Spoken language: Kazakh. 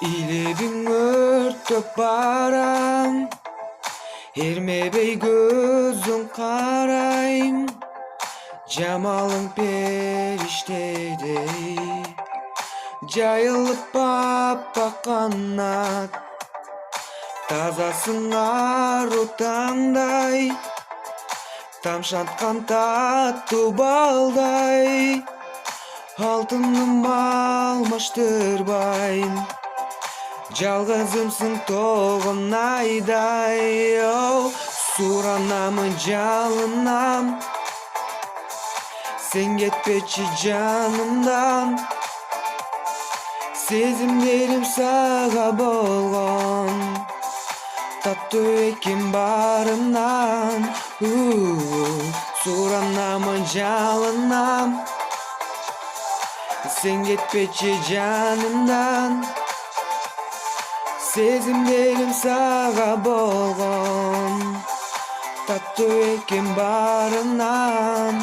İlebin örtüp baram, ermebey gözün karayım. Jamalın periştedey, jayılıp bapa kanat. Tazasın arı tаңдай, тамшатқан татты балдай. Алтыным алмаштырбайын, жалғызымсың тоғын айдай. Суранамын жалынам, sen кетпечи жанымдан. Сезімдерім саға болгон, таттуу экен барынан. Суранамын жалынам, sen кетпечи жанымдан. Сезімдерім саға болгон, таттуу экен барынан.